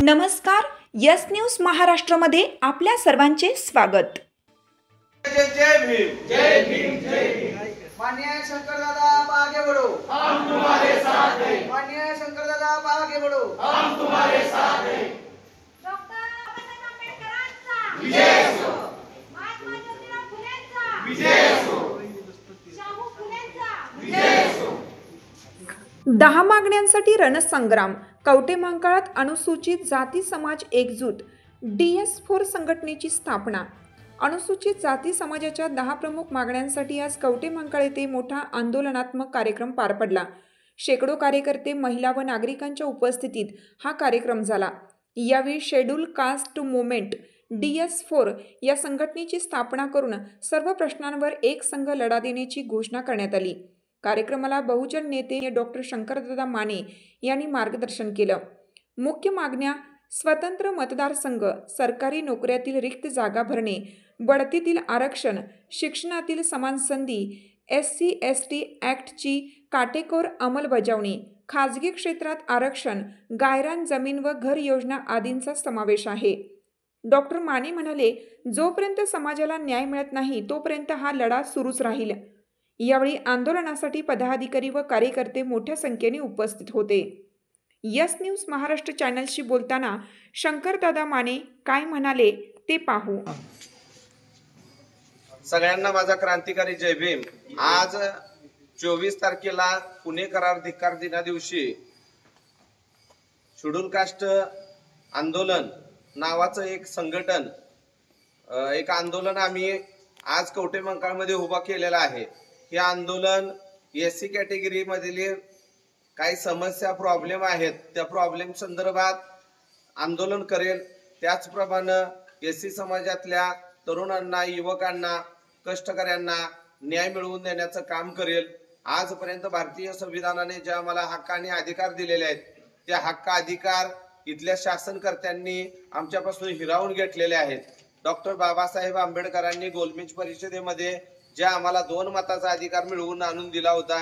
नमस्कार, yes news महाराष्ट्रमध्ये आपल्या सर्वांचे स्वागत। जय भीम जय भीम जय भीम। माननीय शंकर दादा आगे बढ़ो, हम तुम्हारे साथ हैं। माननीय शंकर दादा आगे बढ़ो, हम तुम्हारे साथ हैं। डॉक्टर बाबासाहेब आंबेडकरांचा विजय असो, महात्मा ज्योतिराव फुलेंचा विजय असो, शाहू फुलेंचा विजय असो। 10 मागण्यांसाठी रणसंग्राम। कवठे महांकाळात अनुसूचित जाती समाज एकजूट DS4 संघटनेची स्थापना। अनुसूचित जाती समाजाच्या 10 प्रमुख मागण्यांसाठी आज कवठे महांकाळ येथे मोठा आंदोलनात्मक कार्यक्रम पार पडला। शेकडो कार्यकर्ते, महिला व नागरिकांच्या उपस्थितीत हा कार्यक्रम झाला। यावेळी शेड्यूल कास्ट मूव्हमेंट DS4 या संघटनेची स्थापना करून सर्व प्रश्नांवर एक संघ लढा देण्याची घोषणा करण्यात आली। कार्यक्रमाला बहुजन नेते डॉक्टर शंकरदादा माने यांनी मार्गदर्शन केलं। मुख्य मागण्या: स्वतंत्र मतदारसंघ, सरकारी नोकऱ्यातील रिक्त जागा भरणे, बढतीतील आरक्षण, शिक्षणातील समान संधी, SC/ST ॲक्टची काटेकोर अंमलबजावणी, खाजगी क्षेत्रात आरक्षण, गायरान जमीन व घर योजना आदींचा समावेश आहे। डॉक्टर माने म्हणाले, जोपर्यंत समाजाला न्याय मिळत नाही तोपर्यंत हा लढा सुरूच राहील। यावेळी आंदोलनासाठी पदाधिकारी व कार्यकर्ते मोठ्या संख्येने उपस्थित होते। यस न्यूज महाराष्ट्र चॅनलशी बोलताना शंकरदादा माने काय म्हणाले ते पाहू। सगळ्यांना माझा क्रांतिकारी जय भीम। आज 24 तारखेला पुणे करार धिक्कार दिना दिवशी शेड्यूल कास्ट आंदोलन नावाचं एक संघटन, एक आंदोलन आम्ही आज कवठे महांकाळमध्ये उभा केलेला आहे। हे आंदोलन SC कॅटेगरी मधील काही समस्या प्रॉब्लेम आहेत त्या प्रॉब्लेम संदर्भात आंदोलन करेल। त्याचप्रमाणे SC समाजातल्या तरुणांना, युवकांना, कष्टकऱ्यांना न्याय मिळवून देण्याचं काम करेल। आजपर्यंत भारतीय संविधानाने ज्या आम्हाला हक्क आणि अधिकार दिलेले आहेत त्या हक्क अधिकार इथल्या शासनकर्त्यांनी आमच्यापासून हिरावून घेतलेले आहेत। डॉक्टर बाबासाहेब आंबेडकरांनी गोलमेज परिषदेमध्ये ज्या आम्हाला 2 मताचा अधिकार मिळवून आणून दिला होता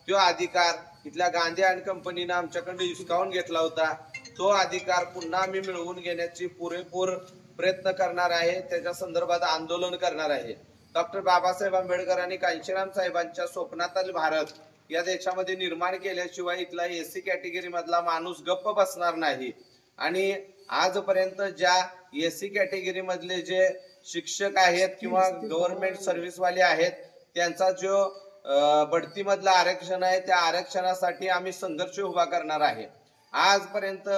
तो अधिकार इथल्या गांधी अँड कंपनीने आमच्याकडे हिसकावून घेतला होता। तो अधिकार पुन्हा आम्ही मिळवून घेण्याची पुरेपूर प्रयत्न करणार आहे, त्याच्या संदर्भात आंदोलन करणार आहे। डॉक्टर बाबासाहेब आंबेडकरांनी कांशीराम साहेबांच्या स्वप्नातील भारत या देशामध्ये निर्माण केल्याशिवाय इथला SC कॅटेगरी मधला माणूस गप्प बसणार नाही। आणि आजपर्यंत ज्या SC कॅटेगरी मधले जे शिक्षक आहेत किंवा गव्हर्नमेंट सर्व्हिस वाले आहेत त्यांचा जो बढती मधला आरक्षण आहे त्या आरक्षणासाठी आम्ही संघर्ष उभा करणार आहे। आजपर्यंत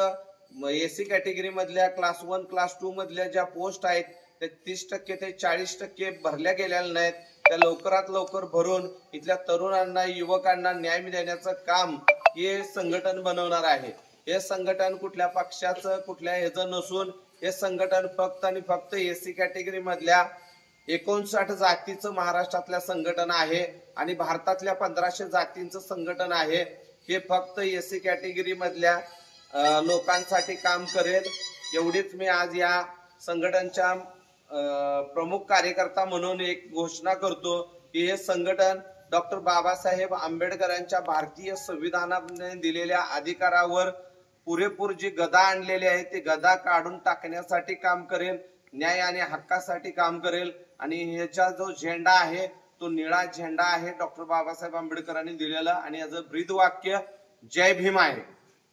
SC कॅटेगरी मधल्या क्लास 1 क्लास 2 मधल्या ज्या पोस्ट आहेत ते 30% ते 40% भरल्या गेलेल्या नाहीत, त्या लवकरात लवकर भरून इथल्या तरुणांना, युवकांना न्याय देण्याचं काम हे संघटन बनवणार आहे। हे संघटन कुठल्या पक्षाचं, कुठल्या ह्याचं नसून हे संघटन फक्त आणि फक्त SC कॅटेगरी मधल्या 59 जातीचं महाराष्ट्रातल्या संघटन आहे आणि भारतातल्या 1500 जातींचं संघटन आहे। हे फक्त SC कॅटेगरी मधल्या लोकांसाठी काम करेल। एवढीच मी आज या संघटनच्या प्रमुख कार्यकर्ता म्हणून एक घोषणा करतो की हे संघटन डॉक्टर बाबासाहेब आंबेडकरांच्या भारतीय संविधानाने दिलेल्या अधिकारावर पुरेपूर जी गदा आणलेली आहे ते गदा काढून टाकण्यासाठी काम करेल, न्याय आणि हक्कासाठी काम करेल। आणि ह्याचा जो झेंडा आहे तो निळा झेंडा आहे डॉक्टर बाबासाहेब आंबेडकरांनी दिलेला आणि याचं ब्रीद वाक्य जय भीम आहे।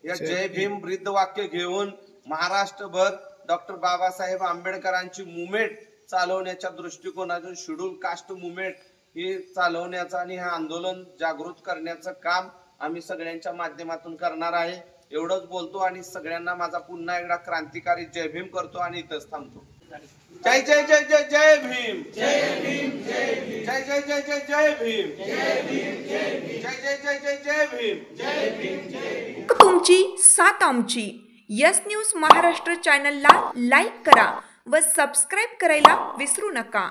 या जय भीम ब्रीद वाक्य घेऊन महाराष्ट्रभर डॉक्टर बाबासाहेब आंबेडकरांची मुवमेंट चालवण्याच्या दृष्टिकोनातून शेड्यूल कास्ट मुवमेंट ही चालवण्याचं आणि हे आंदोलन जागृत करण्याचं काम आम्ही सगळ्यांच्या माध्यमातून करणार आहे। एवढंच बोलतो आणि सगळ्यांना माझा पुन्हा एकदा क्रांतिकारी जय भीम करतो आणि इथंच थांबतो। जय जय जय जय जय भीम, जय भीम जय भीम, जय जय जय जय जय भीम, जय भीम जय भीम, जय जय जय जय जय भीम, जय भीम जय भीम। तुमची साथ आमची। यस न्यूज महाराष्ट्र चॅनलला लाईक करा व सबस्क्राईब करायला विसरू नका।